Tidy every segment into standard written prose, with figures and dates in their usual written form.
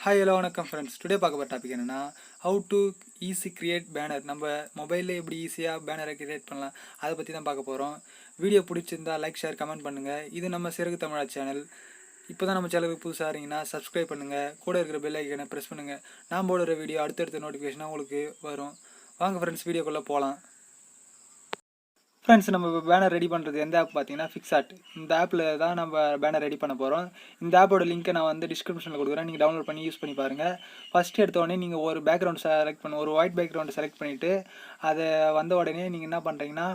Hi hello வணக்கம் friends. Today பார்க்க போகிற டாபிக் என்னென்னா how to easy create banner. நம்ம மொபைலில் எப்படி ஈஸியாக பேனரை கிரியேட் பண்ணலாம் அதை பற்றி தான் பார்க்க போகிறோம். வீடியோ பிடிச்சிருந்தா லைக் ஷேர் கமெண்ட் பண்ணுங்கள். இது நம்ம சிறகு தமிழா சேனல். இப்போ தான் நம்ம சேனலுக்கு புதுசாக இருந்தீங்கன்னா சப்ஸ்கிரைப் பண்ணுங்கள், கூட இருக்கிற பெல் ஐக்கனை ப்ரெஸ் பண்ணுங்கள். நான் போடுற வீடியோ அடுத்தடுத்த நோட்டிஃபிகேஷனாக உங்களுக்கு வரும். வாங்க ஃப்ரெண்ட்ஸ், வீடியோக்குள்ளே போகலாம். ஃப்ரெண்ட்ஸ், நம்ம பேனர் ரெடி பண்ணுறது எந்த ஆப் பார்த்தீங்கன்னா பிக்சார்ட். இந்த ஆப்பில் தான் நம்ம பேனர் ரெடி பண்ண போகிறோம். இந்த ஆப்போட லிங்க்கை நான் வந்து டிஸ்கிரிப்ஷனில் கொடுக்குறேன், நீங்கள் டவுன்லோட் பண்ணி யூஸ் பண்ணி பாருங்கள். ஃபஸ்ட்டு எடுத்தோடனே நீங்கள் ஒரு பேக்ரவுண்ட் செலக்ட் பண்ண, ஒரு ஒயிட் பேக்ரவுண்டை செலக்ட் பண்ணிவிட்டு அதை வந்த உடனே நீங்கள் என்ன பண்ணுறீங்கன்னா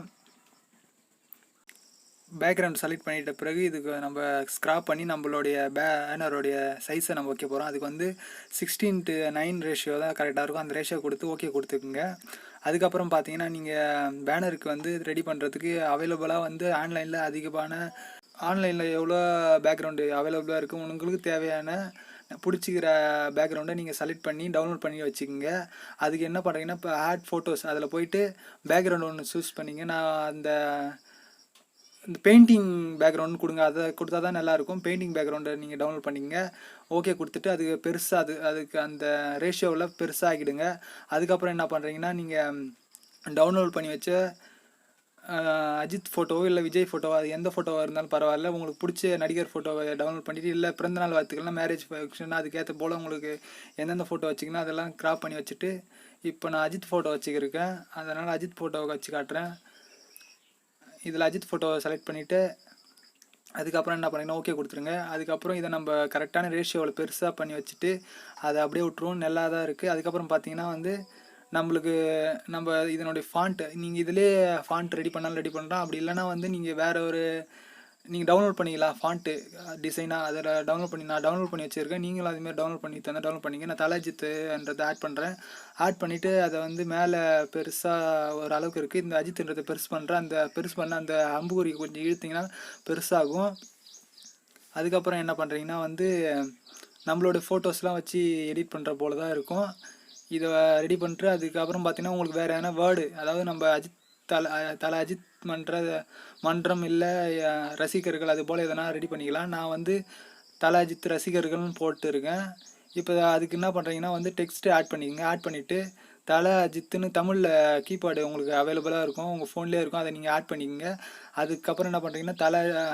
பேக்ரவுண்ட் செலக்ட் பண்ணிட்ட பிறகு இதுக்கு நம்ம ஸ்க்ராப் பண்ணி நம்மளுடைய பேனருடைய சைஸை நம்ம வைக்க போகிறோம். அதுக்கு வந்து 16:9 ரேஷியோ தான் கரெக்டாக இருக்கும். அந்த ரேஷியோ கொடுத்து ஓகே கொடுத்துக்குங்க. அதுக்கப்புறம் பார்த்தீங்கன்னா நீங்கள் பேனருக்கு வந்து ரெடி பண்ணுறதுக்கு அவைலபிளாக வந்து ஆன்லைனில் எவ்வளோ பேக்ரவுண்டு அவைலபிளாக இருக்கும், உங்களுக்கு தேவையான பிடிச்சிக்கிற பேக்ரவுண்டை நீங்கள் செலக்ட் பண்ணி டவுன்லோட் பண்ணி வச்சுக்கோங்க. அதுக்கு என்ன பண்ணுறீங்கன்னா இப்போ ஆட் ஃபோட்டோஸ் அதில் போயிட்டு பேக்ரவுண்ட் ஒன்று சூஸ் பண்ணிங்க. நான் இந்த பெயிண்டிங் பேக்ரவுண்ட் கொடுங்க, அதை கொடுத்தா தான் நல்லாயிருக்கும். பெயிண்டிங் பேக்ரவுண்டை நீங்கள் டவுன்லோட் பண்ணிக்கங்க. ஓகே கொடுத்துட்டு அதுக்கு பெருசாக அதுக்கு அந்த ரேஷியோவில் பெருசாக ஆகிடுங்க. அதுக்கப்புறம் என்ன பண்ணுறீங்கன்னா நீங்கள் டவுன்லோட் பண்ணி வச்ச அஜித் ஃபோட்டோவோ இல்லை விஜய் ஃபோட்டோவோ, அது எந்த ஃபோட்டோவாக இருந்தாலும் பரவாயில்ல, உங்களுக்கு பிடிச்ச நடிகர் ஃபோட்டோவை டவுன்லோட் பண்ணிவிட்டு, இல்லை பிறந்தநாள் வாழ்த்துக்கள்னா மேரேஜ் ஃபங்க்ஷன் அதுக்கேற்ற போல் உங்களுக்கு எந்தெந்த ஃபோட்டோ வச்சிங்கன்னா அதெல்லாம் க்ராப் பண்ணி வச்சுட்டு, இப்போ நான் அஜித் ஃபோட்டோ வச்சுக்கிருக்கேன், அதனால் அஜித் ஃபோட்டோவை வச்சு காட்டுறேன். இதில் அஜித் ஃபோட்டோவை செலக்ட் பண்ணிவிட்டு அதுக்கப்புறம் என்ன பண்ணிங்கன்னா ஓகே கொடுத்துருங்க. அதுக்கப்புறம் இதை நம்ம கரெக்டான ரேஷியோவில் பெருசாக பண்ணி வச்சுட்டு அதை அப்படியே விட்ருவோம். நல்லா தான் இருக்குது. அதுக்கப்புறம் பார்த்தீங்கன்னா வந்து நம்ம இதனுடைய ஃபாண்ட்டு நீங்கள் இதிலே ஃபாண்ட் ரெடி பண்ணாலும் ரெடி பண்ணுறோம். அப்படி இல்லைனா வந்து நீங்கள் நீங்கள் டவுன்லோட் பண்ணிக்கலாம் ஃபாண்ட்டு டிசைனாக. அதில் நான் டவுன்லோட் பண்ணி வச்சுருக்கேன். நீங்களும் அதுமாதிரி டவுன்லோட் பண்ணி தந்தால் டவுன்லோட் பண்ணிங்க. நான் அஜித்துன்றதை ஆட் பண்ணுறேன். ஆட் பண்ணிவிட்டு அதை வந்து மேலே பெருசாக ஒரு அளவுக்கு இருக்குது, இந்த அஜித்துன்றதை பெருசு பண்ணுறேன். அந்த பெருசு பண்ண அந்த அம்புகுறி கொஞ்சம் இழுத்திங்கன்னா பெருசாகும். அதுக்கப்புறம் என்ன பண்ணுறீங்கன்னா வந்து நம்மளோட ஃபோட்டோஸ்லாம் வச்சு எடிட் பண்ணுற போல தான் இருக்கும். இதை ரெடி பண்ணிட்டு அதுக்கப்புறம் பார்த்தீங்கன்னா உங்களுக்கு வேறு எதனா வேர்டு, அதாவது நம்ம அஜித் மன்றம் இல்லை ரசிகர்கள் அது போல் எதனா ரெடி பண்ணிக்கலாம். நான் வந்து அஜித் ரசிகர்கள்னு போட்டுருக்கேன். இப்போ அதுக்கு என்ன பண்ணுறீங்கன்னா வந்து டெக்ஸ்ட்டு ஆட் பண்ணிக்கோங்க. ஆட் பண்ணிவிட்டு அஜித்துன்னு தமிழில் கீபேர்டு உங்களுக்கு அவைலபிளாக இருக்கும், உங்கள் ஃபோன்லேயே இருக்கும், அதை நீங்கள் ஆட் பண்ணிக்கோங்க. அதுக்கப்புறம் என்ன பண்ணுறீங்கன்னா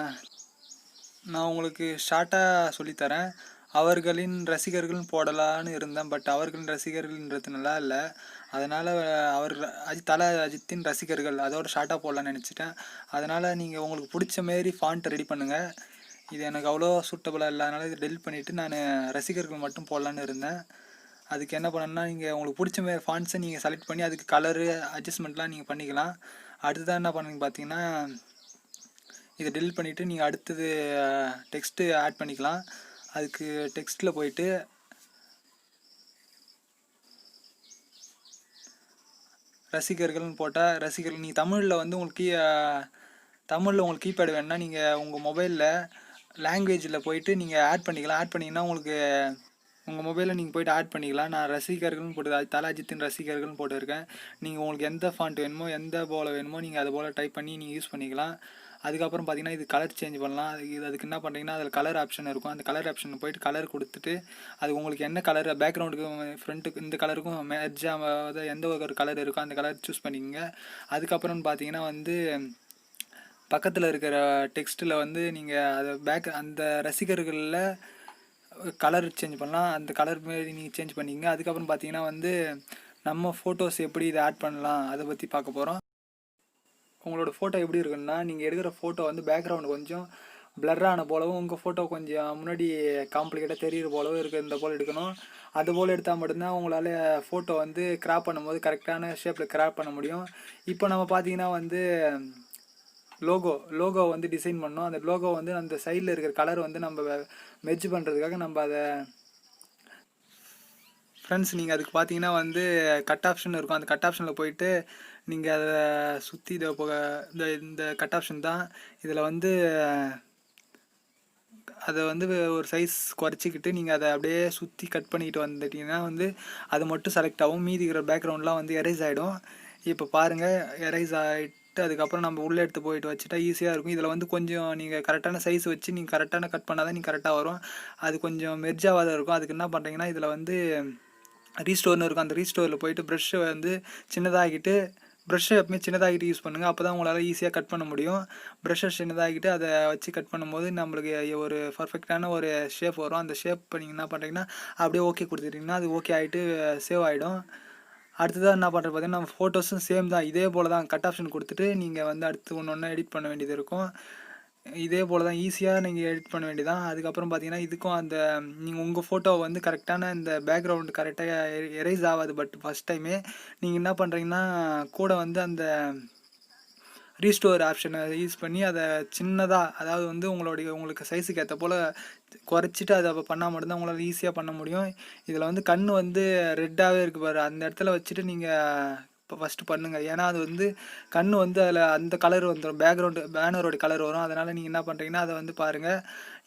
நான் உங்களுக்கு ஷார்ட்டாக சொல்லித்தரேன். அவர்களின் ரசிகர்கள் போடலான்னு இருந்தேன், பட் அவர்களின் ரசிகர்கள்ன்றது நல்லா இல்லை, அதனால் அஜித்தின் ரசிகர்கள் அதோட ஷார்ட்டாக போடலான்னு நினச்சிட்டேன். அதனால் நீங்கள் உங்களுக்கு பிடிச்ச மாரி ஃபாண்ட்டை ரெடி பண்ணுங்கள். இது எனக்கு அவ்வளோ சூட்டபுளாக இல்லை, அதனால் இதை டெலிட் பண்ணிவிட்டு நான் ரசிகர்கள் மட்டும் போடலான்னு இருந்தேன். அதுக்கு என்ன பண்ணணும்னா நீங்கள் உங்களுக்கு பிடிச்ச மாரி ஃபாண்ட்ஸை நீங்கள் செலக்ட் பண்ணி அதுக்கு கலரு அட்ஜஸ்ட்மெண்ட்லாம் நீங்கள் பண்ணிக்கலாம். அடுத்ததான் என்ன பண்ணுங்க பார்த்தீங்கன்னா இதை டெலிட் பண்ணிவிட்டு நீங்கள் அடுத்தது டெக்ஸ்ட்டு ஆட் பண்ணிக்கலாம். அதுக்கு டெக்ஸ்ட்டில் போயிட்டு ரசிகர்கள்னு போட்டால் ரசிகர்கள், நீங்கள் தமிழில் வந்து உங்களுக்கு கீபேடு வேணுன்னா நீங்கள் உங்கள் மொபைலில் லாங்குவேஜில் போயிட்டு நீங்கள் ஆட் பண்ணிக்கலாம். ஆட் பண்ணிங்கன்னா உங்களுக்கு உங்கள் மொபைலில் நீங்கள் போய்ட்டு ஆட் பண்ணிக்கலாம். நான் ரசிகர்கள்னு போட்டு அஜித்தின் ரசிகர்கள்னு போட்டுருக்கேன். நீங்கள் உங்களுக்கு எந்த ஃபாண்ட் வேணுமோ எந்த போல் வேணுமோ நீங்கள் அது போல் டைப் பண்ணி நீங்கள் யூஸ் பண்ணிக்கலாம். அதுக்கப்புறம் பார்த்தீங்கன்னா இது கலர் சேஞ்ச் பண்ணலாம். அதுக்கு என்ன பண்ணுறீங்கன்னா அதில் கலர் ஆப்ஷன் இருக்கும். அந்த கலர் ஆப்ஷனில் போய்ட்டு கலர் கொடுத்துட்டு அது உங்களுக்கு என்ன கலர் பேக்ரவுண்டுக்கு ஃப்ரண்ட்டுக்கு இந்த கலருக்கும் மேட்சாக எந்த ஒரு கலர் இருக்கோ அந்த கலர் சூஸ் பண்ணிக்கோங்க. அதுக்கப்புறம் பார்த்தீங்கன்னா வந்து பக்கத்தில் இருக்கிற டெக்ஸ்ட்டில் வந்து நீங்கள் அந்த ரசிகர்களில் கலர் சேஞ்ச் பண்ணலாம். அந்த கலர் மாரி நீங்கள் சேஞ்ச் பண்ணிக்கங்க. அதுக்கப்புறம் பார்த்தீங்கன்னா வந்து நம்ம ஃபோட்டோஸ் எப்படி இதை ஆட் பண்ணலாம் அதை பற்றி பார்க்க போகிறோம். உங்களோட ஃபோட்டோ எப்படி இருக்குன்னா நீங்கள் எடுக்கிற ஃபோட்டோ வந்து பேக்ரவுண்டு கொஞ்சம் பிளர்ரான போலவும் உங்கள் ஃபோட்டோ கொஞ்சம் முன்னாடி காம்ப்ளிகேட்டாக தெரிகிற போலவும் இருக்குது, இந்த போல் எடுக்கணும். அது போல் எடுத்தால் மட்டும்தான் உங்களால் ஃபோட்டோ வந்து கிராப் பண்ணும்போது கரெக்டான ஷேப்பில் கிராப் பண்ண முடியும். இப்போ நம்ம பார்த்தீங்கன்னா வந்து லோகோ வந்து டிசைன் பண்ணோம். அந்த லோகோ வந்து அந்த சைடில் இருக்கிற கலர் வந்து நம்ம மெர்ஜ் பண்ணுறதுக்காக நம்ம அதை ஃப்ரெண்ட்ஸ் நீங்கள் அதுக்கு பார்த்தீங்கன்னா வந்து கட் ஆப்ஷன் இருக்கும். அந்த கட் ஆப்ஷனில் போயிட்டு நீங்கள் அதை சுற்றி இந்த கட் ஆப்ஷன் தான் இதில் வந்து அதை வந்து ஒரு சைஸ் குறைச்சிக்கிட்டு நீங்கள் அதை அப்படியே சுற்றி கட் பண்ணிக்கிட்டு வந்துட்டிங்கன்னா வந்து அது மட்டும் செலக்ட் ஆகும். மீதி இருக்கிற பேக்ரவுண்ட்லாம் வந்து எரேஸ் ஆகிடும். இப்போ பாருங்கள் எரேஸ் அதுக்கப்புறம் நம்ம உள்ளே எடுத்து போயிட்டு வச்சுட்டா ஈஸியாக இருக்கும். இதில் வந்து கொஞ்சம் நீங்கள் கரெக்டான சைஸ் வச்சு நீங்கள் கரெக்டான கட் பண்ணால் தான் நீங்கள் கரெக்டாக வரும். அது கொஞ்சம் மெர்ஜாவாக இருக்கும். அதுக்கு என்ன பண்ணுறீங்கன்னா இதில் வந்து ரீஸ்டோர்னு இருக்கும். அந்த ரீஸ்டோரில் போயிட்டு ப்ரஷ்ஷை வந்து சின்னதாகிட்டு ப்ரஷ்ஷை எப்பவுமே சின்னதாகிட்டு யூஸ் பண்ணுங்கள். அப்போ தான் உங்களால் ஈஸியாக கட் பண்ண முடியும். ப்ரஷ்ஷை சின்னதாகிட்டு அதை வச்சு கட் பண்ணும்போது நம்மளுக்கு ஒரு பர்ஃபெக்டான ஒரு ஷேப் வரும். அந்த ஷேப் நீங்கள் என்ன பண்ணுறீங்கன்னா அப்படியே ஓகே கொடுத்துட்டிங்கன்னா அது ஓகே ஆகிட்டு சேவ் ஆகிடும். அடுத்ததாக என்ன பண்ணுறது பார்த்தீங்கன்னா நம்ம ஃபோட்டோஸும் சேம் தான். இதே போல் தான் கட் ஆப்ஷன் கொடுத்துட்டு நீங்கள் வந்து அடுத்து ஒன்று ஒன்றா எடிட் பண்ண வேண்டியது இருக்கும். இதே போல் தான் ஈஸியாக நீங்கள் எடிட் பண்ண வேண்டியதான். அதுக்கப்புறம் பார்த்தீங்கன்னா இதுக்கும் அந்த நீங்கள் உங்கள் ஃபோட்டோவை வந்து கரெக்டான இந்த பேக்ரவுண்டு கரெக்டாக எரேஸ் ஆகாது. பட் ஃபஸ்ட் டைமே நீங்கள் என்ன பண்ணுறீங்கன்னா கூட வந்து அந்த ரீஸ்டோர் ஆப்ஷனை யூஸ் பண்ணி அதை சின்னதாக, அதாவது வந்து உங்களுக்கு சைஸுக்கு ஏற்ற போல் குறைச்சிட்டு அதை பண்ணால் மட்டும்தான் உங்களால் ஈஸியாக பண்ண முடியும். இதில் வந்து கண் வந்து ரெட்டாகவே இருக்குது பாரு, அந்த இடத்துல வச்சுட்டு நீங்கள் இப்போ ஃபஸ்ட்டு பண்ணுங்கள். ஏன்னா அது வந்து கண் வந்து அதில் அந்த கலர் வந்துடும், பேனரோட கலர் வரும். அதனால் நீங்கள் என்ன பண்ணுறீங்கன்னா அதை வந்து பாருங்கள்.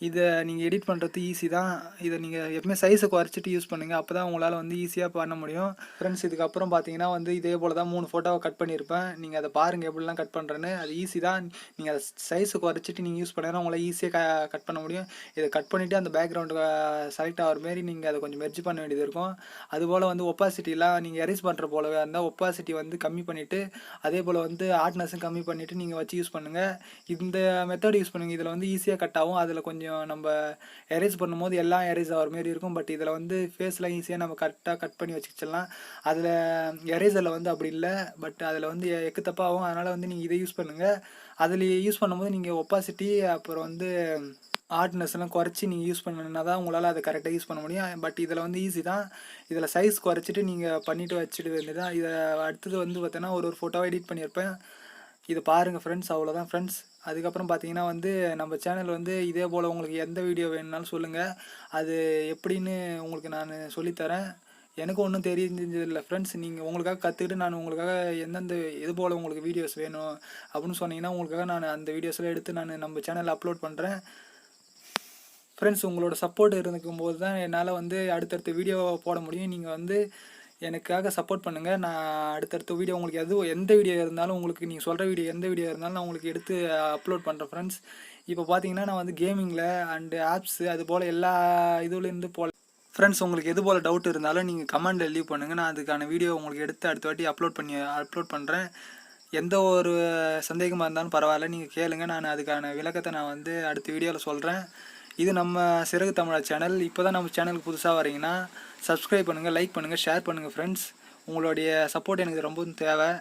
இதை நீங்கள் எடிட் பண்ணுறது ஈஸி தான். இதை நீங்கள் எப்பவுமே சைஸை குறைச்சிட்டு யூஸ் பண்ணுங்கள். அப்போ தான் உங்களால் வந்து ஈஸியாக பண்ண முடியும். ஃப்ரெண்ட்ஸ் இதுக்கப்புறம் பார்த்தீங்கன்னா வந்து இதே போல் தான் 3 ஃபோட்டோவை கட் பண்ணியிருப்பேன். நீங்கள் அதை பாருங்கள் எப்படிலாம் கட் பண்ணுறேன்னு. அது ஈஸி தான். நீங்கள் அதை சைஸை குறைச்சிட்டு நீங்கள் யூஸ் பண்ணிங்கன்னா உங்களால் ஈஸியாக கட் பண்ண முடியும். இதை கட் பண்ணிவிட்டு அந்த பேக்ரவுண்டு செலக்ட் ஆகிற மாரி நீங்கள் அதை கொஞ்சம் மெர்ஜ் பண்ண வேண்டியது இருக்கும். அதுபோல் வந்து ஒப்பாசிட்டிலாம் நீங்கள் எரேஸ் பண்ணுற போலவே இருந்தால் ஒப்பாசிட்டி வந்து கம்மி பண்ணிவிட்டு அதே போல் வந்து ஹார்ட்னஸும் கம்மி பண்ணிவிட்டு நீங்கள் வச்சு யூஸ் பண்ணுங்கள். இந்த மெத்தட் யூஸ் பண்ணுங்கள். இதில் வந்து ஈஸியாக கட் ஆகும். அதில் கொஞ்சம் நம்ம எரேஸ் பண்ணும்போது எல்லாம் எரேஸ் ஆகிற மாரி இருக்கும். பட் இதில் வந்து ஃபேஸ்லாம் ஈஸியாக நம்ம கரெக்டாக கட் பண்ணி வச்சுக்கலாம். அதில் எரேசரில் வந்து அப்படி இல்லை. பட் அதில் வந்து எக்கு தப்பாகும். அதனால் வந்து நீங்கள் இதை யூஸ் பண்ணுங்கள். அதில் யூஸ் பண்ணும்போது நீங்கள் ஒப்பாசிட்டி அப்புறம் வந்து ஹார்ட்னஸ்லாம் குறைச்சி நீங்கள் யூஸ் பண்ணணுன்னா தான் உங்களால் அதை கரெக்டாக யூஸ் பண்ண முடியும். பட் இதில் வந்து ஈஸி தான். இதில் சைஸ் குறைச்சிட்டு நீங்கள் பண்ணிவிட்டு வச்சுட்டு வேண்டியதான். இதை அடுத்தது வந்து பார்த்தீங்கன்னா ஒரு ஃபோட்டோவை எடிட் பண்ணியிருப்பேன். இதை பாருங்கள் ஃப்ரெண்ட்ஸ். அவ்வளோதான் ஃப்ரெண்ட்ஸ். அதுக்கப்புறம் பார்த்தீங்கன்னா வந்து நம்ம சேனல் வந்து இதே போல் உங்களுக்கு எந்த வீடியோ வேணும்னாலும் சொல்லுங்கள். அது எப்படின்னு உங்களுக்கு நான் சொல்லித்தரேன். எனக்கு ஒன்றும் தெரிஞ்சதில்லை ஃப்ரெண்ட்ஸ். நீங்கள் உங்களுக்காக கற்றுக்கிட்டு நான் உங்களுக்காக எந்தெந்த இது போல் உங்களுக்கு வீடியோஸ் வேணும் அப்படின்னு சொன்னீங்கன்னா உங்களுக்காக நான் அந்த வீடியோஸ்லாம் எடுத்து நான் நம்ம சேனலில் அப்லோட் பண்ணுறேன். ஃப்ரெண்ட்ஸ் உங்களோட சப்போர்ட் இருந்துக்கும் போது தான் என்னால் வந்து அடுத்தடுத்த வீடியோ போட முடியும். நீங்கள் வந்து எனக்காக சப்போர்ட் பண்ணுங்கள். நான் அடுத்தடுத்த வீடியோ உங்களுக்கு எந்த வீடியோ இருந்தாலும் உங்களுக்கு நீங்கள் சொல்கிற வீடியோ எந்த வீடியோ இருந்தாலும் நான் உங்களுக்கு எடுத்து அப்லோட் பண்ணுறேன் ஃப்ரெண்ட்ஸ். இப்போ பார்த்தீங்கன்னா நான் வந்து கேமிங்கில் அண்டு ஆப்ஸு அது போல் எல்லா இதுலேருந்து போல் ஃப்ரெண்ட்ஸ் உங்களுக்கு எது போல் டவுட் இருந்தாலும் நீங்கள் கமெண்டில் லீவ் பண்ணுங்கள். நான் அதுக்கான வீடியோ உங்களுக்கு எடுத்து அடுத்த வாட்டி அப்லோட் பண்ணுறேன். எந்த ஒரு சந்தேகமாக இருந்தாலும் பரவாயில்ல, நீங்கள் கேளுங்க. நான் அதுக்கான விளக்கத்தை நான் வந்து அடுத்த வீடியோவில் சொல்கிறேன். இது நம்ம சிறகு தமிழா சேனல். இப்போ தான் நம்ம சேனலுக்கு புதுசாக வரீங்கன்னா சப்ஸ்கிரைப் பண்ணுங்கள், லைக் பண்ணுங்கள், ஷேர் பண்ணுங்கள் ஃப்ரெண்ட்ஸ். உங்களுடைய சப்போர்ட் எனக்கு ரொம்ப தேவை.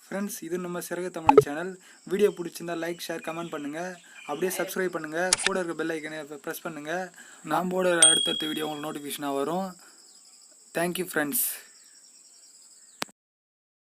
ஃப்ரெண்ட்ஸ், இது நம்ம சிறகு தமிழ் சேனல். வீடியோ பிடிச்சிருந்தா லைக், ஷேர், கமெண்ட் பண்ணுங்கள். அப்படியே சப்ஸ்கிரைப் பண்ணுங்கள். கூட இருக்க பெல் ஐக்கனை ப்ரெஸ் பண்ணுங்கள். நான் போட அடுத்தடுத்த வீடியோ உங்களுக்கு நோட்டிஃபிகேஷனாக வரும். Thank you friends.